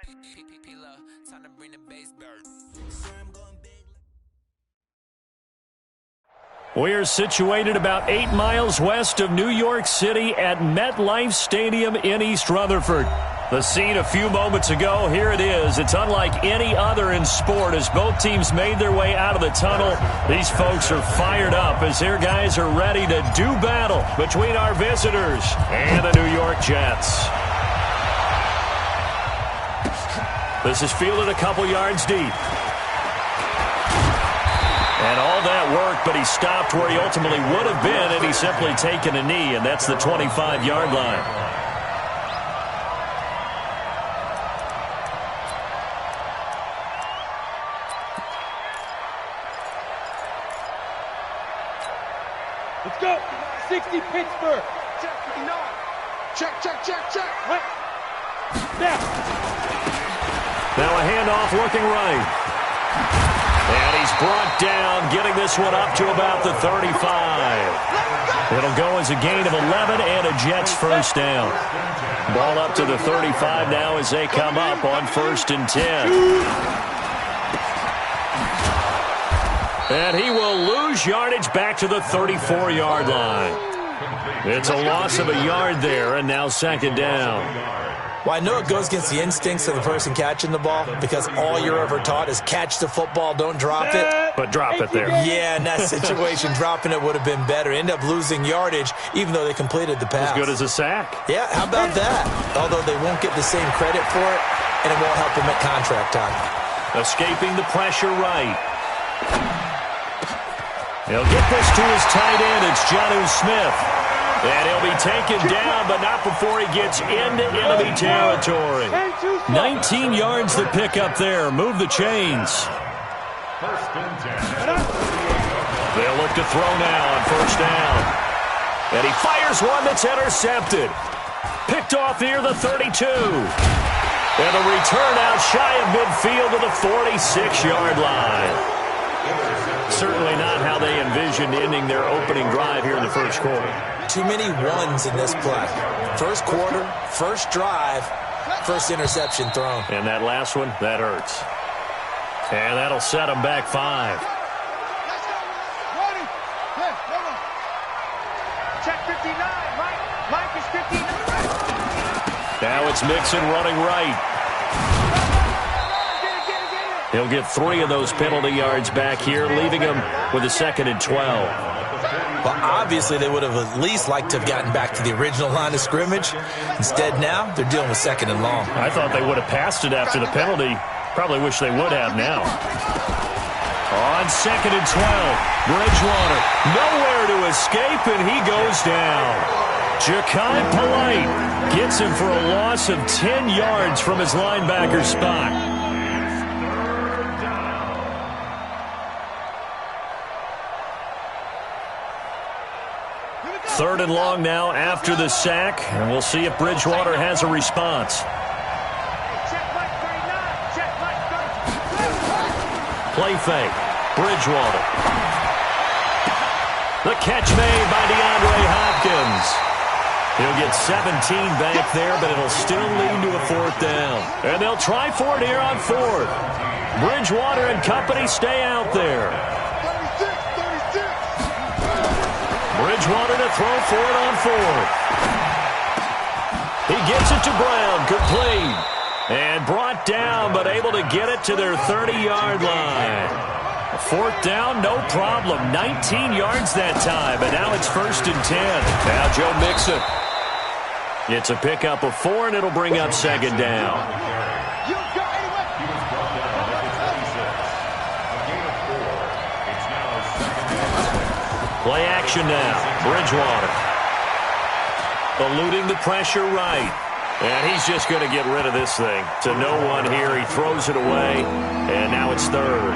Time to bring the bass back. We're situated about 8 miles west of New York City at MetLife Stadium in East Rutherford. The scene a few moments ago, here it is. It's unlike any other in sport as both teams made their way out of the tunnel. These folks are fired up as their guys are ready to do battle between our visitors and the New York Jets. This is fielded a couple yards deep. And all that work, but he stopped where he ultimately would have been had he simply taken a knee, and that's the 25-yard line. Let's go. 60 Pittsburgh. Check 59. Check. What? Now. Now a handoff looking right. And he's brought down, getting this one up to about the 35. It'll go as a gain of 11 and a Jets first down. Ball up to the 35 now as they come up on 1st and 10. And he will lose yardage back to the 34-yard line. It's a loss of a yard there, and now 2nd down. Well, I know it goes against the instincts of the person catching the ball because all you're ever taught is catch the football, don't drop it. But drop it there. Yeah, in that situation, dropping it would have been better. End up losing yardage even though they completed the pass. As good as a sack. Yeah, how about that? Although they won't get the same credit for it, and it won't help them at contract time. Escaping the pressure right. He'll get this to his tight end. It's Jonnu Smith. And he'll be taken down, but not before he gets into enemy territory. 19 yards to pick up there. Move the chains. 1st and 10. They'll look to throw now on 1st down. And he fires one that's intercepted. Picked off near the 32. And a return out shy of midfield to the 46-yard line. Certainly not how they envisioned ending their opening drive here in the 1st quarter. Too many ones in this play. 1st quarter, 1st drive, 1st interception thrown. And that last one, that hurts. And that'll set them back 5. Check 59. Mike is 59. Now it's Mixon running right. He'll get 3 of those penalty yards back here, leaving him with a 2nd and 12. Well, obviously they would have at least liked to have gotten back to the original line of scrimmage. Instead now, they're dealing with 2nd and long. I thought they would have passed it after the penalty. Probably wish they would have now. On 2nd and 12, Bridgewater nowhere to escape, and he goes down. Ja'Kai Polite gets him for a loss of 10 yards from his linebacker spot. 3rd and long now after the sack, and we'll see if Bridgewater has a response. Play fake. Bridgewater. The catch made by DeAndre Hopkins. He'll get 17 back there, but it'll still lead to a 4th down. And they'll try for it here on 4th. Bridgewater and company stay out there. Bridgewater to throw for it on 4th. He gets it to Brown, complete. And brought down, but able to get it to their 30-yard line. 4th down, no problem. 19 yards that time, and now it's 1st and 10. Now Joe Mixon. It's a pickup of 4, and it'll bring up 2nd down. Play action now. Bridgewater. Eluding the pressure right. And he's just going to get rid of this thing. To no one here. He throws it away. And now it's 3rd.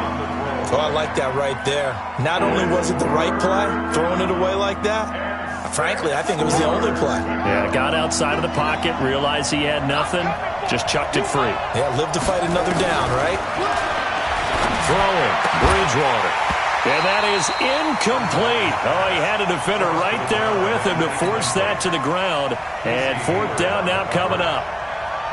Oh, I like that right there. Not only was it the right play, throwing it away like that, frankly, I think it was the only play. Yeah, got outside of the pocket, realized he had nothing, just chucked it free. Yeah, live to fight another down, right? Throwing. Bridgewater. And that is incomplete. Oh, he had a defender right there with him to force that to the ground. And 4th down now coming up.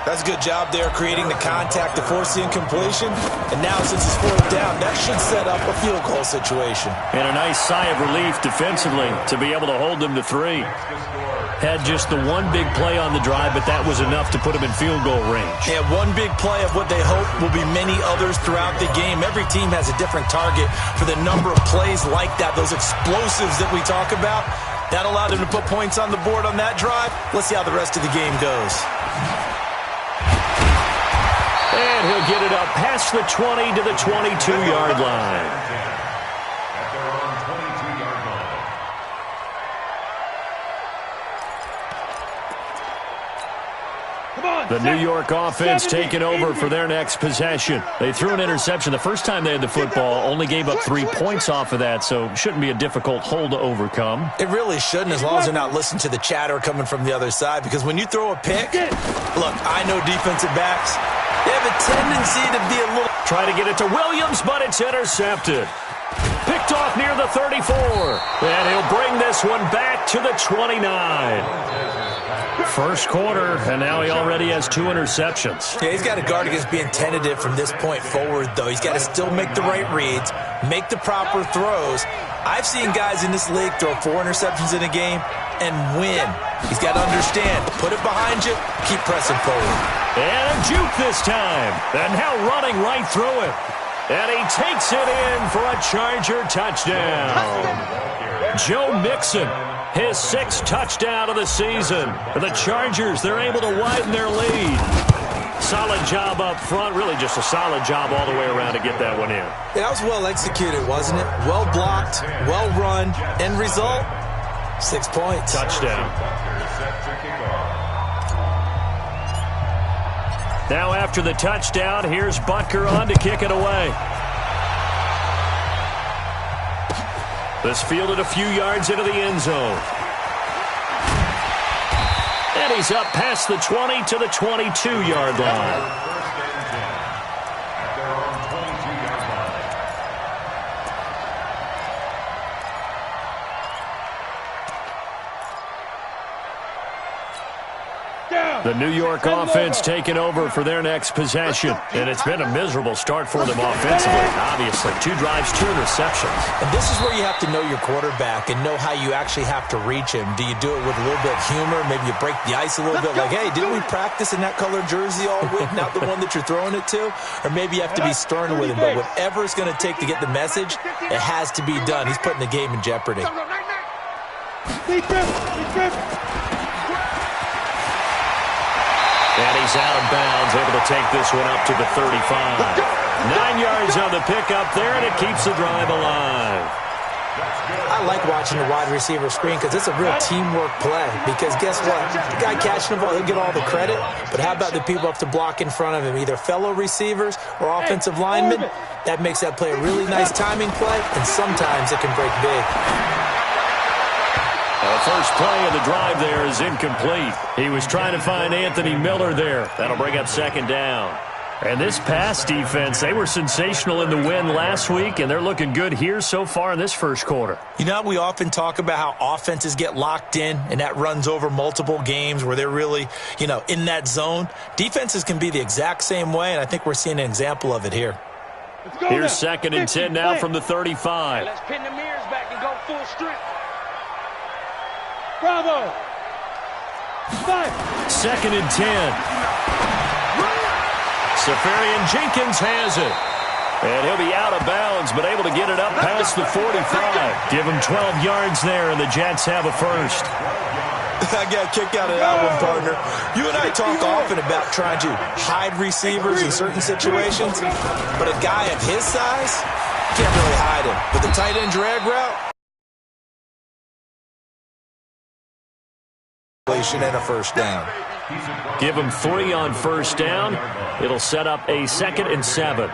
That's a good job there creating the contact to force the incompletion. And now since it's fourth down, that should set up a field goal situation. And a nice sigh of relief defensively to be able to hold them to 3. Had just the one big play on the drive, but that was enough to put them in field goal range. Yeah, one big play of what they hope will be many others throughout the game. Every team has a different target for the number of plays like that, those explosives that we talk about. That allowed them to put points on the board on that drive. Let's see how the rest of the game goes. And he'll get it up past the 20 to the 22-yard line. At their own 22-yard line. The New York offense taking over for their next possession. They threw an interception the first time they had the football, only gave up 3 points off of that, so shouldn't be a difficult hole to overcome. It really shouldn't, as long as they're not listening to the chatter coming from the other side, because when you throw a pick, look, I know defensive backs, they have a tendency to be a little... Try to get it to Williams, but it's intercepted. Picked off near the 34. And he'll bring this one back to the 29. First quarter, and now he already has 2 interceptions. Yeah, he's got to guard against being tentative from this point forward, though. He's got to still make the right reads, make the proper throws. I've seen guys in this league throw 4 interceptions in a game and win. He's got to understand, put it behind you, keep pressing forward. And a juke this time. And now running right through it. And he takes it in for a Charger touchdown. Joe Mixon, his 6th touchdown of the season. For the Chargers, they're able to widen their lead. Solid job up front, really just a solid job all the way around to get that one in. That was well executed, wasn't it? Well blocked, well run. End result, 6 points. Touchdown. Now after the touchdown, here's Butker on to kick it away. This fielded a few yards into the end zone. And he's up past the 20 to the 22-yard line. The New York offense taking over for their next possession. And it's been a miserable start for them offensively, obviously. 2 drives, 2 interceptions. And this is where you have to know your quarterback and know how you actually have to reach him. Do you do it with a little bit of humor? Maybe you break the ice a little bit like, hey, didn't we practice in that color jersey all week, not the one that you're throwing it to? Or maybe you have to be stern with him. But whatever it's going to take to get the message, it has to be done. He's putting the game in jeopardy. And he's out of bounds, able to take this one up to the 35. 9 yards on the pickup there, and it keeps the drive alive. I like watching the wide receiver screen because it's a real teamwork play. Because guess what? The guy catching the ball, he'll get all the credit. But how about the people up to block in front of him, either fellow receivers or offensive linemen? That makes that play a really nice timing play, and sometimes it can break big. The first play of the drive there is incomplete. He was trying to find Anthony Miller there. That'll bring up 2nd down. And this pass defense, they were sensational in the win last week, and they're looking good here so far in this first quarter. You know, we often talk about how offenses get locked in, and that runs over multiple games where they're really, in that zone. Defenses can be the exact same way, and I think we're seeing an example of it here. Here's 2nd and 10 now from the 35. Let's pin the mirrors back and go full strength. Bravo! 2nd and 10. Safarian Jenkins has it. And he'll be out of bounds, but able to get it up past the 45. Give him 12 yards there, and the Jets have a first. I got a kick out of that one, partner. You and I talk often about trying to hide receivers in certain situations, but a guy of his size can't really hide him. But the tight end drag route, and a first down. Give him 3 on first down. It'll set up a 2nd and 7. I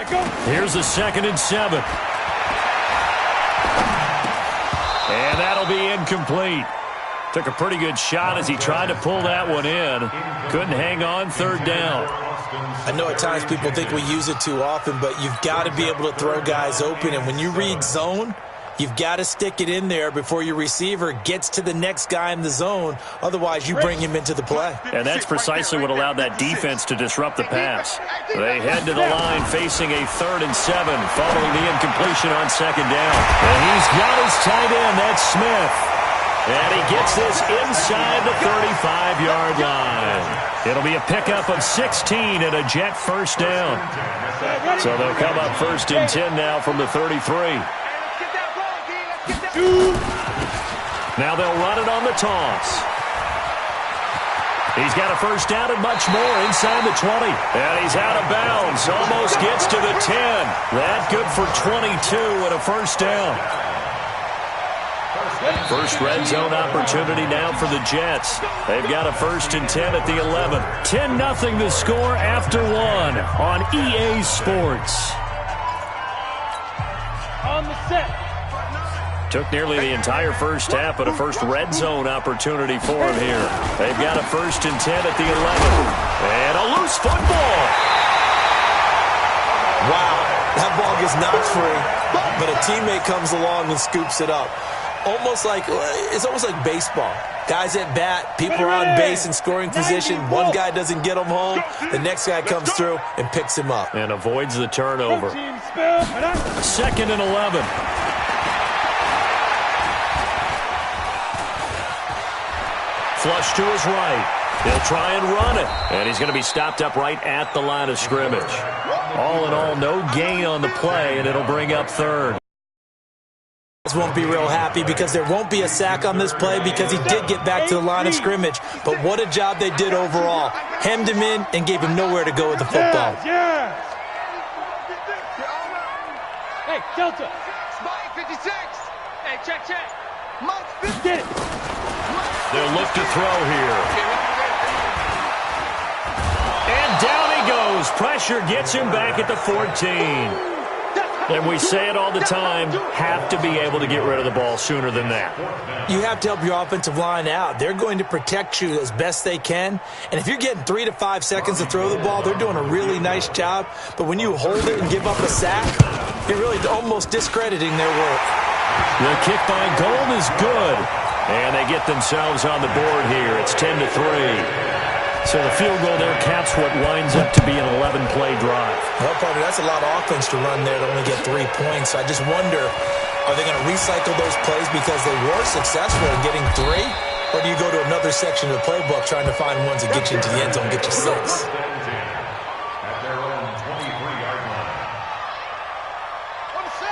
got him. Here's the 2nd and 7. And that'll be incomplete. Took a pretty good shot as he tried to pull that one in. Couldn't hang on, third down. I know at times people think we use it too often, but you've got to be able to throw guys open. And when you read zone, you've got to stick it in there before your receiver gets to the next guy in the zone. Otherwise, you bring him into the play. And that's precisely what allowed that defense to disrupt the pass. They head to the line facing a 3rd and 7 following the incompletion on 2nd down. And he's got his tight end. That's Smith. And he gets this inside the 35-yard line. It'll be a pickup of 16 and a Jet first down. So they'll come up 1st and 10 now from the 33. Now they'll run it on the toss. He's got a first down and much more inside the 20. And he's out of bounds. Almost gets to the 10. That good for 22 and a first down. First red zone opportunity now for the Jets. They've got a 1st and 10 at the 11. 10-0 the score after 1 on EA Sports. On the set. Took nearly the entire first half, but a first red zone opportunity for him here. They've got a 1st and 10 at the 11. And a loose football. Wow, that ball gets knocked free, but a teammate comes along and scoops it up. It's almost like baseball. Guys at bat, people are on base in scoring position. One guy doesn't get him home. The next guy comes through and picks him up. And avoids the turnover. 2nd and 11. Flush to his right. He'll try and run it. And he's going to be stopped up right at the line of scrimmage. All in all, no gain on the play, and it'll bring up 3rd. Won't be real happy because there won't be a sack on this play because he did get back to the line of scrimmage. But what a job they did overall. Hemmed him in and gave him nowhere to go with the football. Yeah. Hey, Delta. Spike 56. Hey, check. Get it. They'll look to throw here. And down he goes. Pressure gets him back at the 14. And we say it all the time, have to be able to get rid of the ball sooner than that. You have to help your offensive line out. They're going to protect you as best they can. And if you're getting 3 to 5 seconds to throw the ball, they're doing a really nice job. But when you hold it and give up a sack, you're really almost discrediting their work. The kick by Gold is good. And they get themselves on the board here. It's 10-3. So the field goal there caps what winds up to be an 11-play drive. Well, partner, that's a lot of offense to run there to only get 3 points. I just wonder, are they going to recycle those plays because they were successful in getting 3? Or do you go to another section of the playbook trying to find ones that get you into the end zone and get you 6?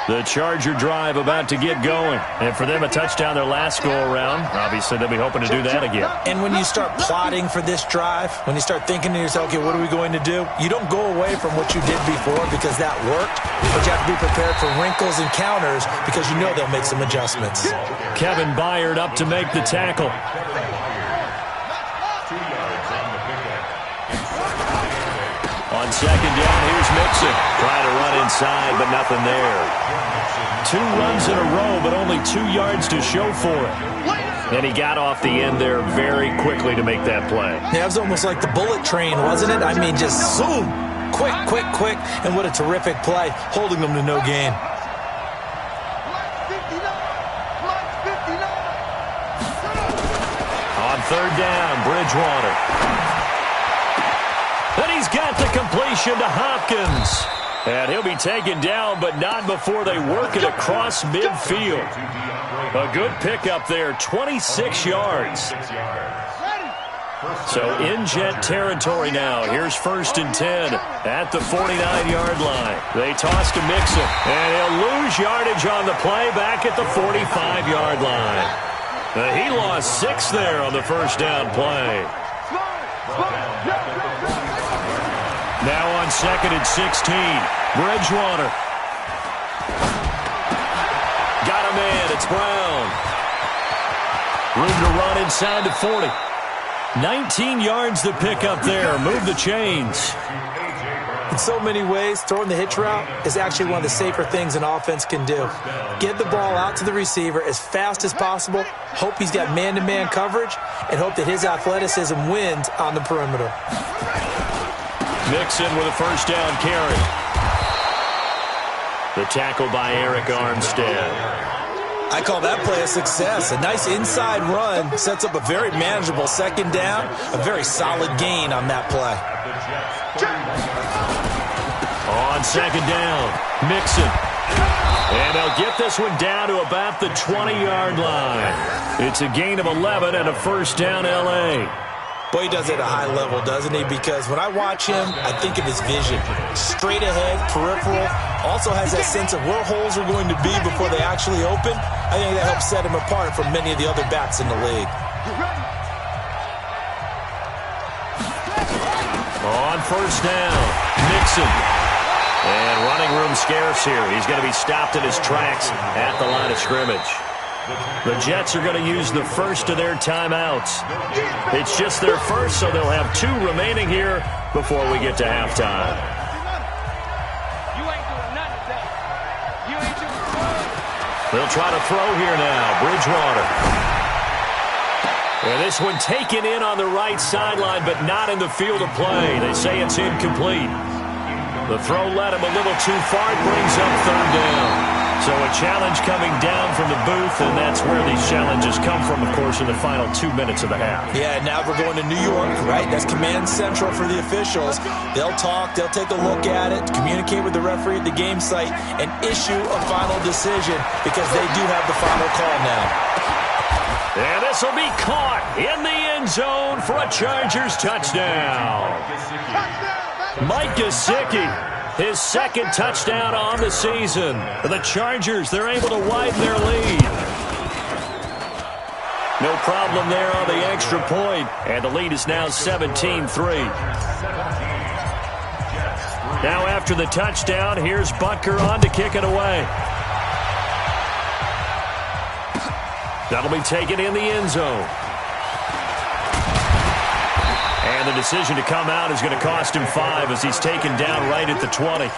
The Charger drive about to get going. And for them, a touchdown their last go-around. Obviously, they'll be hoping to do that again. And when you start plotting for this drive, when you start thinking to yourself, okay, what are we going to do? You don't go away from what you did before because that worked. But you have to be prepared for wrinkles and counters because you know they'll make some adjustments. Kevin Byard up to make the tackle. On 2nd down, here's Mixon. Trying to run inside, but nothing there. 2 runs in a row, but only 2 yards to show for it. And he got off the end there very quickly to make that play. Yeah, it was almost like the bullet train, wasn't it? I mean, just zoom. Quick. And what a terrific play, holding them to no gain. On 3rd down, Bridgewater. And he's got the completion to Hopkins. And he'll be taken down, but not before they work it across midfield. A good pickup there, 26 yards. So in Jet territory now. Here's 1st and 10 at the 49-yard line. They toss to Mixon, and he'll lose yardage on the play back at the 45-yard line. He lost 6 there on the first down play. Now on 2nd and 16, Bridgewater. Got a man, it's Brown. Room to run inside the 40. 19 yards to pick up there. Move the chains. In so many ways, throwing the hitch route is actually one of the safer things an offense can do. Get the ball out to the receiver as fast as possible, hope he's got man-to-man coverage, and hope that his athleticism wins on the perimeter. Mixon with a first down carry. The tackle by Eric Armstead. I call that play a success. A nice inside run sets up a very manageable second down, a very solid gain on that play. On second down, Mixon. And they'll get this one down to about the 20-yard line. It's a gain of 11 and a first down, L.A. Boy, he does it at a high level, doesn't he? Because when I watch him, I think of his vision. Straight ahead, peripheral. Also has that sense of where holes are going to be before they actually open. I think that helps set him apart from many of the other backs in the league. On first down, Mixon. And running room scarce here. He's going to be stopped in his tracks at the line of scrimmage. The Jets are going to use the first of their timeouts. It's just their first, so they'll have 2 remaining here before we get to halftime. You ain't doing nothing today. You ain't doing nothing. They'll try to throw here now. Bridgewater. And this one taken in on the right sideline, but not in the field of play. They say it's incomplete. The throw led him a little too far. It brings up third down. So a challenge coming down from the booth, and that's where these challenges come from, of course, in the final 2 minutes of the half. Yeah, now we're going to New York, right? That's command central for the officials. They'll talk, they'll take a look at it, communicate with the referee at the game site, and issue a final decision because they do have the final call now. And this will be caught in the end zone for a Chargers touchdown. Mike Gesicki. His second touchdown on the season. The Chargers, they're able to widen their lead. No problem there on the extra point. And the lead is now 17-3. Now after the touchdown, here's Butker on to kick it away. That'll be taken in the end zone. And the decision to come out is going to cost him 5 as he's taken down right at the 20.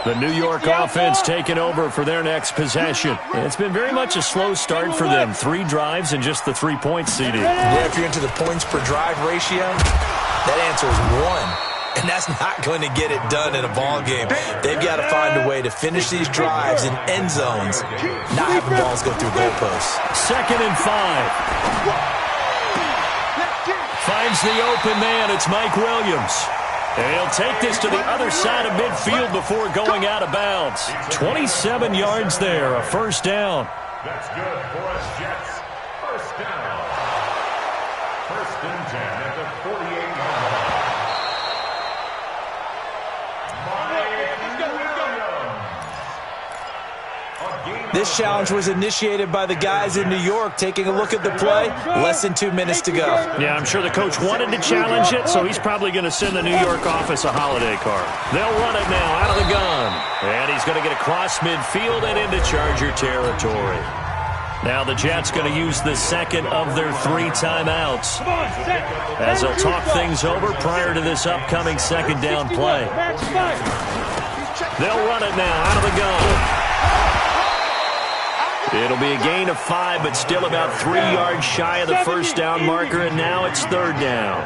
The New York offense taking over for their next possession. It's been very much a slow start for them. 3 drives and just the 3-point CD. Yeah, if you're into the points per drive ratio, that answer is 1. And that's not going to get it done in a ball game. They've got to find a way to finish these drives in end zones, not having balls go through goalposts. 2nd and 5. Finds the open man. It's Mike Williams. And he'll take this to the other side of midfield before going out of bounds. 27 yards there, a first down. That's good for us, Jets. First down. 1st and 10 at the 48-yard line. This challenge was initiated by the guys in New York. Taking a look at the play, less than 2 minutes to go. Yeah, I'm sure the coach wanted to challenge it, so he's probably going to send the New York office a holiday card. They'll run it now out of the gun. And he's going to get across midfield and into Charger territory. Now the Jets going to use the second of their 3 timeouts as they'll talk things over prior to this upcoming second down play. They'll run it now out of the gun. It'll be a gain of 5, but still about 3 yards shy of the first down marker, and now it's 3rd down.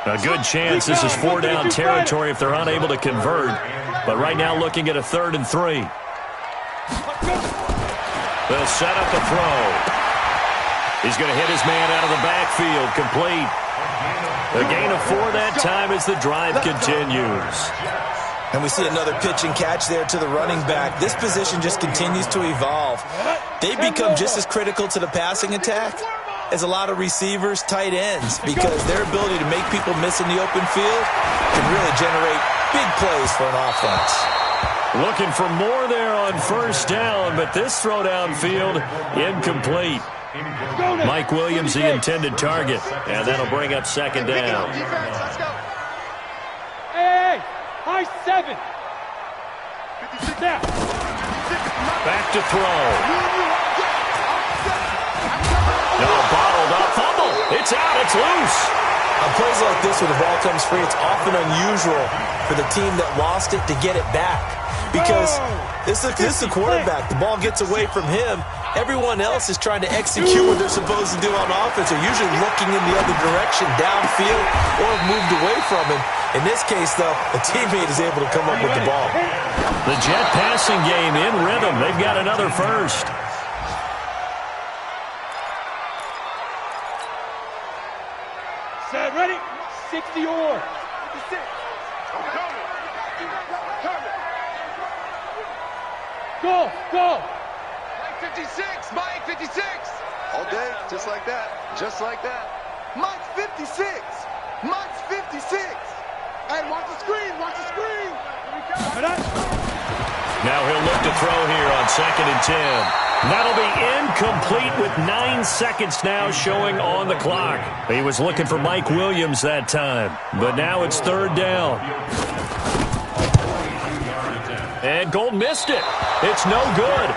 A good chance this is 4-down territory if they're unable to convert, but right now looking at a 3rd and 3. They'll set up the throw. He's going to hit his man out of the backfield, complete. A gain of 4 that time as the drive continues. And we see another pitch and catch there to the running back. This position just continues to evolve. They become just as critical to the passing attack as a lot of receivers, tight ends, because their ability to make people miss in the open field can really generate big plays for an offense. Looking for more there on first down, but this throw downfield incomplete. Mike Williams, the intended target, and that'll bring up second down. Hey, high 7. Now. Back to throw. No, bottled up, fumble. It's out, it's loose. On plays like this where the ball comes free, it's often unusual for the team that lost it to get it back. Because this is the quarterback. The ball gets away from him. Everyone else is trying to execute what they're supposed to do on offense. They're usually looking in the other direction, downfield, or have moved away from him. In this case, though, a teammate is able to come up with the ball. The Jet passing game in rhythm. They've got another first. Set, ready? 60 or. Go, go. Mike 56, Mike 56. All day, just like that, just like that. Mike's 56. Mike's 56. Hey, watch the screen, watch the screen. Now he'll look to throw here on 2nd and 10. That'll be incomplete with 9 seconds now showing on the clock. He was looking for Mike Williams that time, but now it's 3rd down. And Gold missed it. It's no good.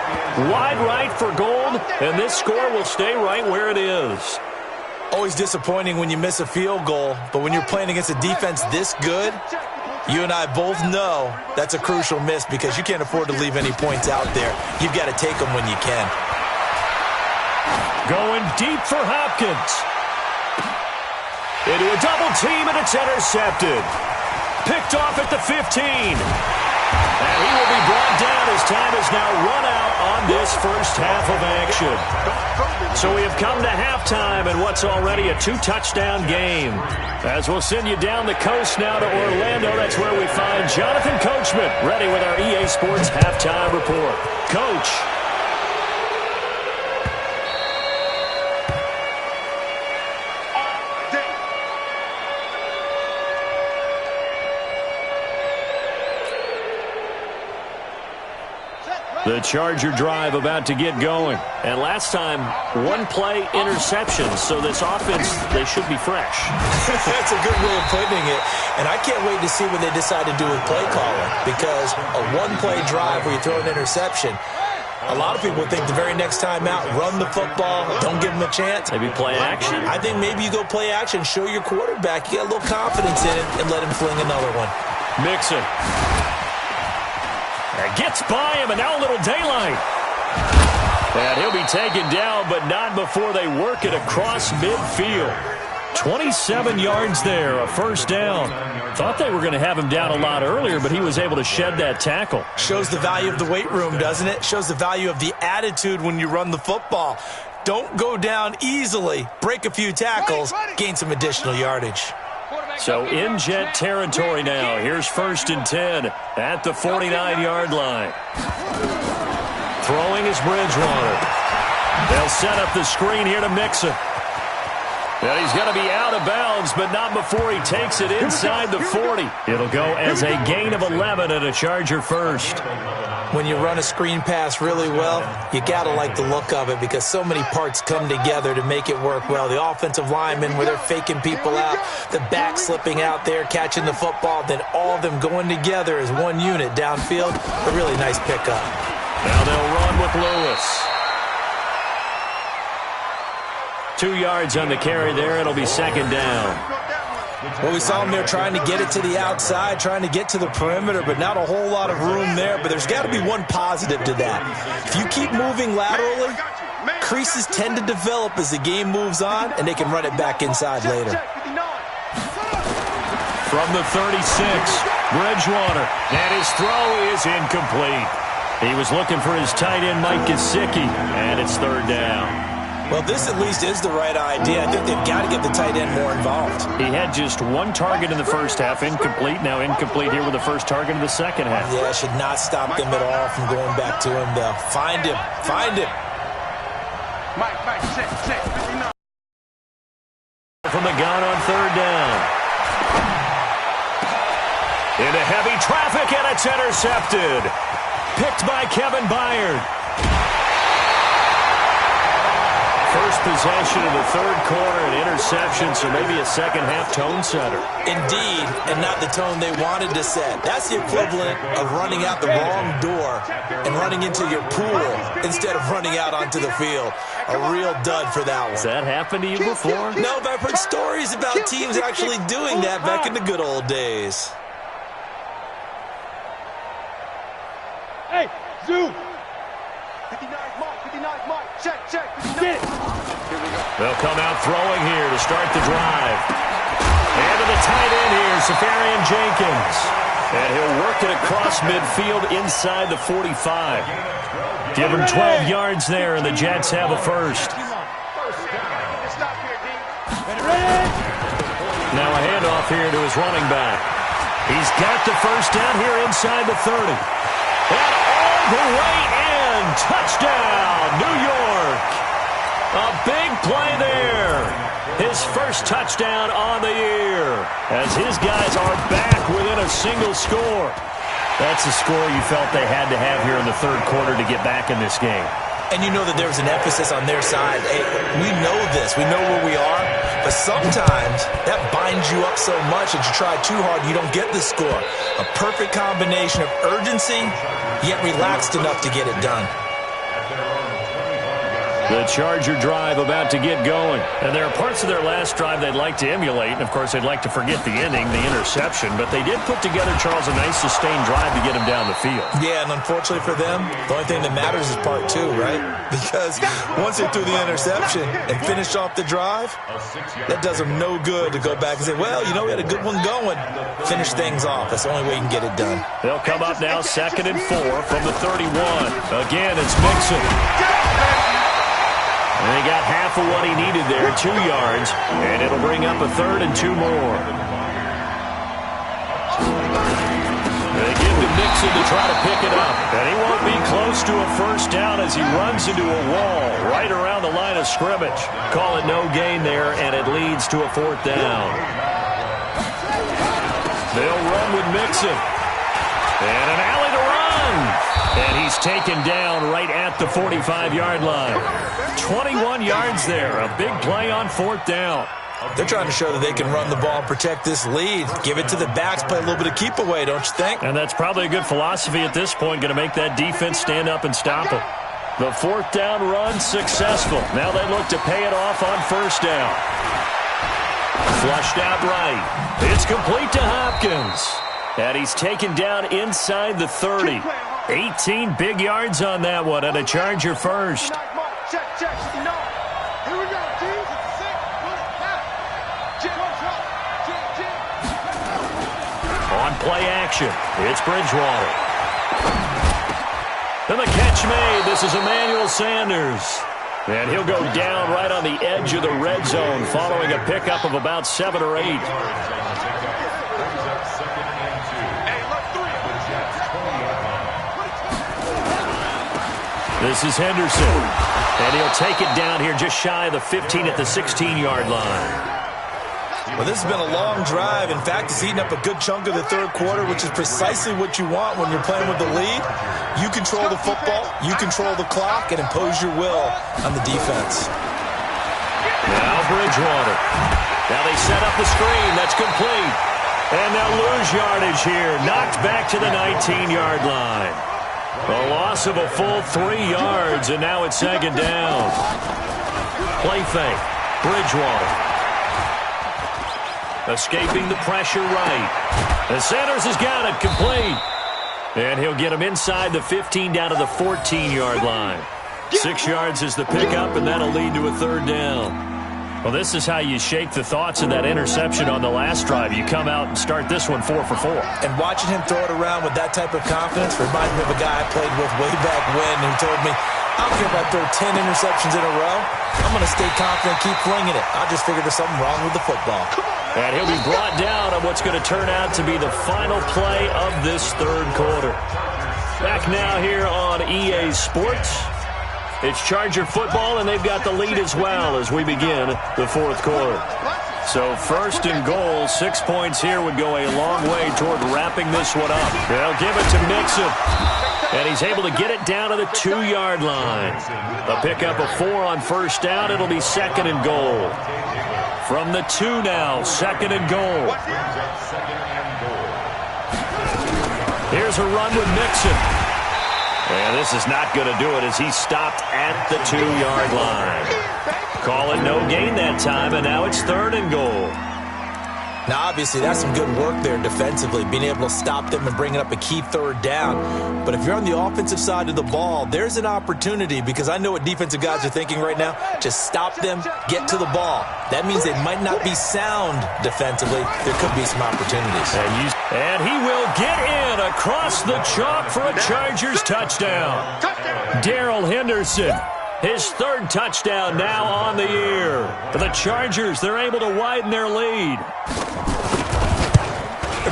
Wide right for Gold, and this score will stay right where it is. Always disappointing when you miss a field goal, but when you're playing against a defense this good, you and I both know that's a crucial miss because you can't afford to leave any points out there. You've got to take them when you can. Going deep for Hopkins. Into a double team, and it's intercepted. Picked off at the 15. And he will be brought down as time is now run out on this first half of action. So we have come to halftime in what's already a 2-touchdown game. As we'll send you down the coast now to Orlando, that's where we find Jonathan Coachman ready with our EA Sports Halftime Report. Coach. The Charger drive about to get going. And last time, 1-play interception. So this offense, they should be fresh. That's a good way of putting it. And I can't wait to see what they decide to do with play calling. Because a 1-play drive where you throw an interception, a lot of people think the very next time out, run the football, don't give them a chance. Maybe play action? I think maybe you go play action, show your quarterback, you get a little confidence in it, and let him fling another one. Mixon. Gets by him, and now a little daylight. And he'll be taken down, but not before they work it across midfield. 27 yards there, a first down. Thought they were going to have him down a lot earlier, but he was able to shed that tackle. Shows the value of the weight room, doesn't it? Shows the value of the attitude when you run the football. Don't go down easily. Break a few tackles, gain some additional yardage. So in Jet territory now. Here's 1st and 10 at the 49-yard line. Throwing is Bridgewater. They'll set up the screen here to Mixon. And he's going to be out of bounds, but not before he takes it inside the 40. It'll go as a gain of 11 and a Charger first. When you run a screen pass really well, you got to like the look of it because so many parts come together to make it work well. The offensive linemen where they're faking people out, the back slipping out there, catching the football, then all of them going together as one unit downfield. A really nice pickup. Now they'll run with Lewis. 2 yards on the carry there. It'll be 2nd down. Well, we saw him there trying to get it to the outside, trying to get to the perimeter, but not a whole lot of room there. But there's got to be one positive to that. If you keep moving laterally, creases tend to develop as the game moves on, and they can run it back inside later. From the 36, Bridgewater. And his throw is incomplete. He was looking for his tight end, Mike Gesicki, and it's 3rd down. Well, this at least is the right idea. I think they've got to get the tight end more involved. He had just 1 target in the first half, incomplete. Now incomplete here with the first target of the second half. Yeah, should not stop them at all from going back to him, though. Find him. Find him. Mike, check. From the gun on 3rd down. Into heavy traffic, and it's intercepted. Picked by Kevin Byard. First possession of the 3rd quarter, an interception, so maybe a second-half tone setter. Indeed, and not the tone they wanted to set. That's the equivalent of running out the wrong door and running into your pool instead of running out onto the field. A real dud for that one. Has that happened to you before? No, but I've heard stories about teams actually doing that back in the good old days. Hey, Zoo. 59 Mike, check, 59. Get it. They'll come out throwing here to start the drive. And to the tight end here, Safarian Jenkins. And he'll work it across midfield inside the 45. Give him 12 yards there, and the Jets have a first. Stop here, D. Now a handoff here to his running back. He's got the first down here inside the 30. And all the way in. Touchdown, New York. A big play there. His first touchdown on the year as his guys are back within a single score. That's the score you felt they had to have here in the third quarter to get back in this game. And you know that there was an emphasis on their side. Hey, we know this. We know where we are. But sometimes that binds you up so much that you try too hard, you don't get the score. A perfect combination of urgency, yet relaxed enough to get it done. The Charger drive about to get going. And there are parts of their last drive they'd like to emulate. And, of course, they'd like to forget the ending, the interception. But they did put together, Charles, a nice sustained drive to get him down the field. Yeah, and unfortunately for them, the only thing that matters is part two, right? Because once they threw the interception and finished off the drive, that does them no good to go back and say, well, you know, we had a good one going. Finish things off. That's the only way you can get it done. They'll come up now 2nd and 4 from the 31. Again, it's Mixon. And he got half of what he needed there, 2 yards, and it'll bring up a 3rd and 2 more. They give to Mixon to try to pick it up, and he won't be close to a first down as he runs into a wall right around the line of scrimmage. Call it no gain there, and it leads to a 4th down. They'll run with Mixon. And an alley to run. And he's taken down right at the 45-yard line. 21 yards there. A big play on 4th down. They're trying to show that they can run the ball and protect this lead. Give it to the backs, play a little bit of keep away, don't you think? And that's probably a good philosophy at this point, going to make that defense stand up and stop it. The 4th down run successful. Now they look to pay it off on 1st down. Flushed out right. It's complete to Hopkins. And he's taken down inside the 30. 18 big yards on that one, and a Charger first. Check, 59. Here we go, teams. It's 6. On play action, it's Bridgewater. And the catch made. This is Emmanuel Sanders. And he'll go down right on the edge of the red zone following a pickup of about 7 or 8. This is Henderson. And he'll take it down here just shy of the 15 at the 16-yard line. Well, this has been a long drive. In fact, it's eaten up a good chunk of the third quarter, which is precisely what you want when you're playing with the lead. You control the football, you control the clock, and impose your will on the defense. Now Bridgewater. Now they set up the screen. That's complete. And they'll lose yardage here. Knocked back to the 19-yard line. A loss of a full 3 yards, and now it's 2nd down. Play fake. Bridgewater. Escaping the pressure right. And Sanders has got it complete. And he'll get him inside the 15 down to the 14-yard line. 6 yards is the pickup, and that'll lead to a 3rd down. Well, this is how you shake the thoughts of that interception on the last drive. You come out and start this one 4 for 4. And watching him throw it around with that type of confidence reminds me of a guy I played with way back when who told me, I don't care if I throw 10 interceptions in a row. I'm going to stay confident, keep flinging it. I just figured there's something wrong with the football. And he'll be brought down on what's going to turn out to be the final play of this third quarter. Back now here on EA Sports. It's Charger football, and they've got the lead as well as we begin the fourth quarter. So 1st and goal, 6 points here would go a long way toward wrapping this one up. They'll give it to Mixon, and he's able to get it down to the 2-yard line. A pickup of 4 on 1st down. It'll be 2nd and goal. From the 2 now, 2nd and goal. Here's a run with Mixon. And this is not going to do it as he stopped at the 2-yard line. Call it no gain that time, and now it's 3rd and goal. Now, obviously, that's some good work there defensively, being able to stop them and bringing up a key 3rd down. But if you're on the offensive side of the ball, there's an opportunity, because I know what defensive guys are thinking right now. Just stop them, get to the ball. That means they might not be sound defensively. There could be some opportunities. And he will get in across the chalk for a Chargers touchdown. Darrell Henderson. His 3rd touchdown now on the year. For the Chargers, they're able to widen their lead.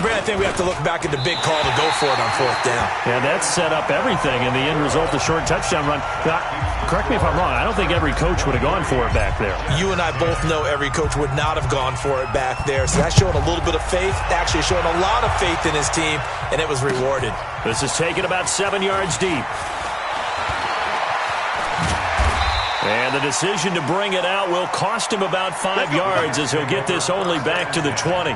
Brad, I think we have to look back at the big call to go for it on 4th down. Yeah, that set up everything, and the end result, the short touchdown run. Now, correct me if I'm wrong, I don't think every coach would have gone for it back there. You and I both know every coach would not have gone for it back there, so that's showing a little bit of faith, actually showing a lot of faith in his team, and it was rewarded. This is taken about 7 yards deep. And the decision to bring it out will cost him about 5 yards as he'll get this only back to the 20.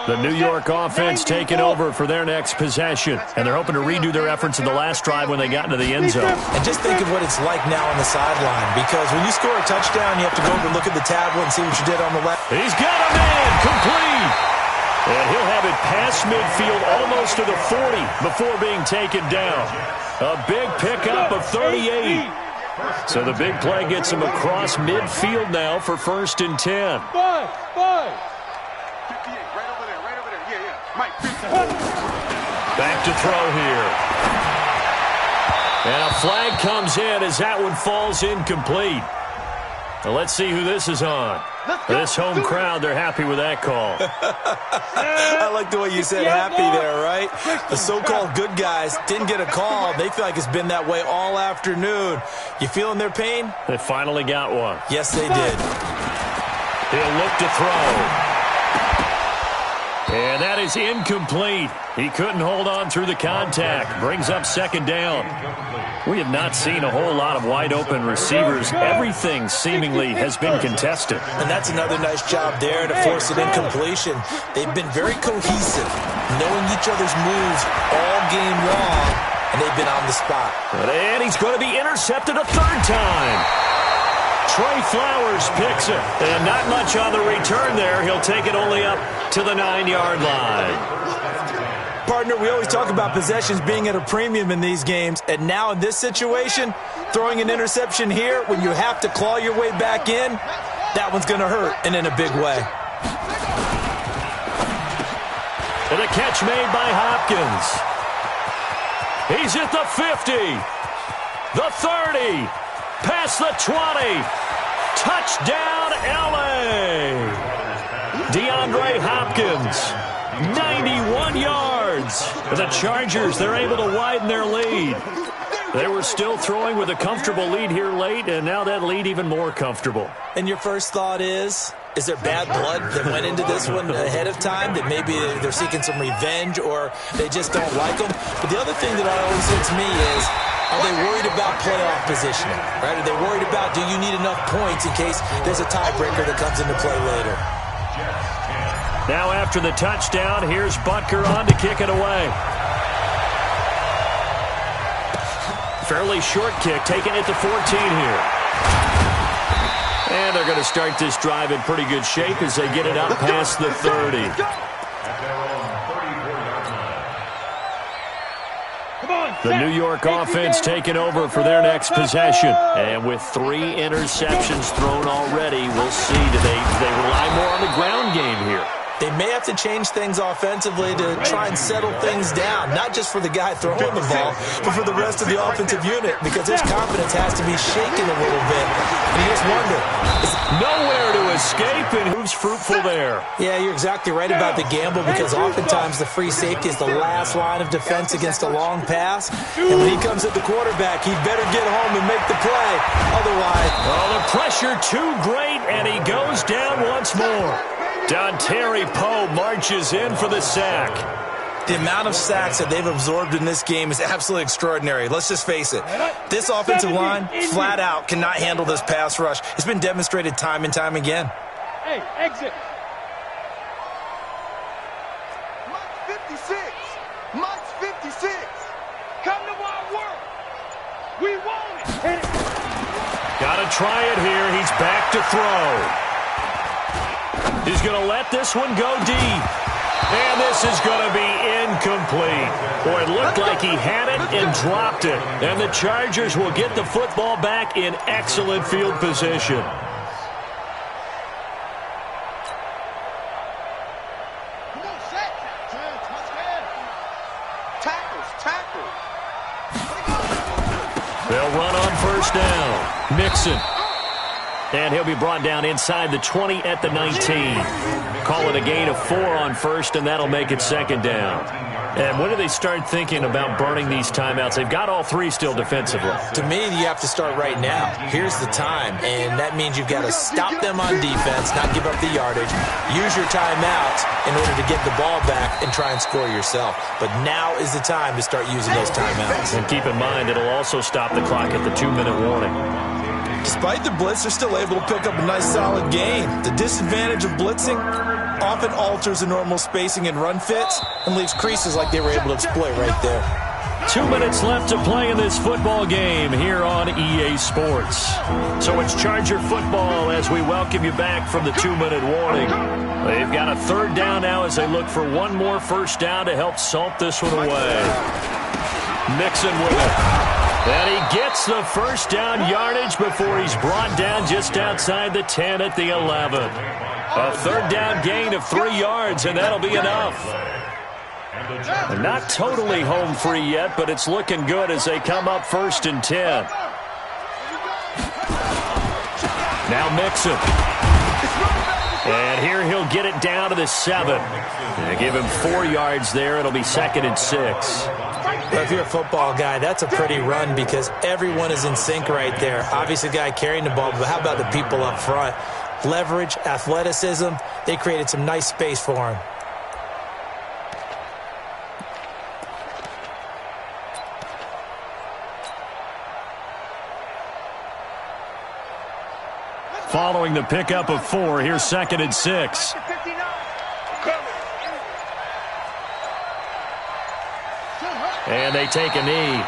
The New York offense taking over for their next possession. And they're hoping to redo their efforts in the last drive when they got into the end zone. And just think of what it's like now on the sideline, because when you score a touchdown, you have to go over and look at the tablet and see what you did on the left. He's got a man complete. And he'll have it past midfield almost to the 40 before being taken down. A big pickup of 38. So the big play gets him across midfield now for 1st and 10. Back to throw here. And a flag comes in as that one falls incomplete. Now let's see who this is on. This home crowd, they're happy with that call. I like the way you said happy there, right? The so-called good guys didn't get a call. They feel like it's been that way all afternoon. You feeling their pain? They finally got one. Yes, they did. He'll look to throw. And that is incomplete. He couldn't hold on through the contact. Brings up 2nd down. We have not seen a whole lot of wide-open receivers. Everything seemingly has been contested. And that's another nice job there to force an incompletion. They've been very cohesive, knowing each other's moves all game long, and they've been on the spot. And he's going to be intercepted a 3rd time. Trey Flowers picks it. And not much on the return there. He'll take it only up to the 9-yard line. Partner, we always talk about possessions being at a premium in these games. And now in this situation, throwing an interception here when you have to claw your way back in, that one's going to hurt, and in a big way. And a catch made by Hopkins. He's at the 50. The 30. Past the 20. Touchdown, L.A. DeAndre Hopkins, 91 yards. The Chargers, they're able to widen their lead. They were still throwing with a comfortable lead here late, and now that lead even more comfortable. And your first thought is there bad blood that went into this one ahead of time, that maybe they're seeking some revenge or they just don't like them? But the other thing that always hits me is, are they worried about playoff positioning? Right? Are they worried about, do you need enough points in case there's a tiebreaker that comes into play later? Now after the touchdown, here's Butker on to kick it away. Fairly short kick, taking it to 14 here. And they're going to start this drive in pretty good shape as they get it out past the 30. The New York offense taking over for their next possession. And with 3 interceptions thrown already, we'll see. Do they rely more on the ground game here? They may have to change things offensively to try and settle things down, not just for the guy throwing the ball, but for the rest of the offensive unit, because his confidence has to be shaken a little bit. And you just wonder. Nowhere to escape, and who's fruitful there? Yeah, you're exactly right about the gamble, because oftentimes the free safety is the last line of defense against a long pass. And when he comes at the quarterback, he better get home and make the play. Otherwise, oh, the pressure too great, and he goes down once more. Dontari Poe marches in for the sack. The amount of sacks that they've absorbed in this game is absolutely extraordinary. Let's just face it. This offensive line, flat out, cannot handle this pass rush. It's been demonstrated time and time again. Hey, exit. Mike's 56. Mike's 56. Come to our work. We want it. Hit it. Got to try it here. He's back to throw. He's going to let this one go deep. And this is going to be incomplete. Boy, it looked like he had it and dropped it. And the Chargers will get the football back in excellent field position. They'll run on first down. Mixon. And he'll be brought down inside the 20 at the 19. Call it a gain of 4 on first, and that'll make it second down. And when do they start thinking about burning these timeouts? They've got all 3 still defensively. To me, you have to start right now. Here's the time, and that means you've got to stop them on defense, not give up the yardage, use your timeouts in order to get the ball back and try and score yourself. But now is the time to start using those timeouts. And keep in mind, it'll also stop the clock at the 2-minute warning. Despite the blitz, they're still able to pick up a nice solid gain. The disadvantage of blitzing often alters the normal spacing and run fits and leaves creases like they were able to exploit right there. 2 minutes left to play in this football game here on EA Sports. So it's Charger football as we welcome you back from the 2-minute warning. They've got a third down now as they look for one more first down to help salt this one away. Mixon with it. And he gets the first down yardage before he's brought down just outside the 10 at the 11. A third down gain of 3 yards, and that'll be enough. They're not totally home free yet, but it's looking good as they come up 1st and 10. Now Mixon. And here he'll get it down to the 7. They give him 4 yards there. It'll be 2nd and 6. Well, if you're a football guy, that's a pretty run because everyone is in sync right there. Obviously, the guy carrying the ball, but how about the people up front? Leverage, athleticism, they created some nice space for him. Following the pickup of 4, here's 2nd and 6. And they take a knee.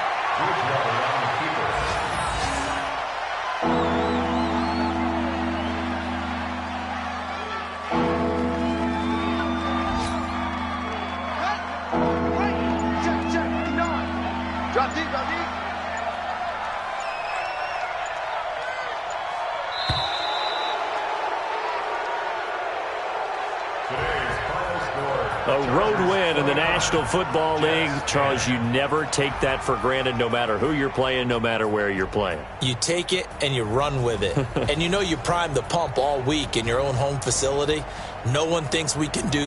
Drop deep, drop deep. A road win in the National Football League. Charles, you never take that for granted no matter who you're playing, no matter where you're playing. You take it and you run with it. And you know you primed the pump all week in your own home facility. No one thinks we can do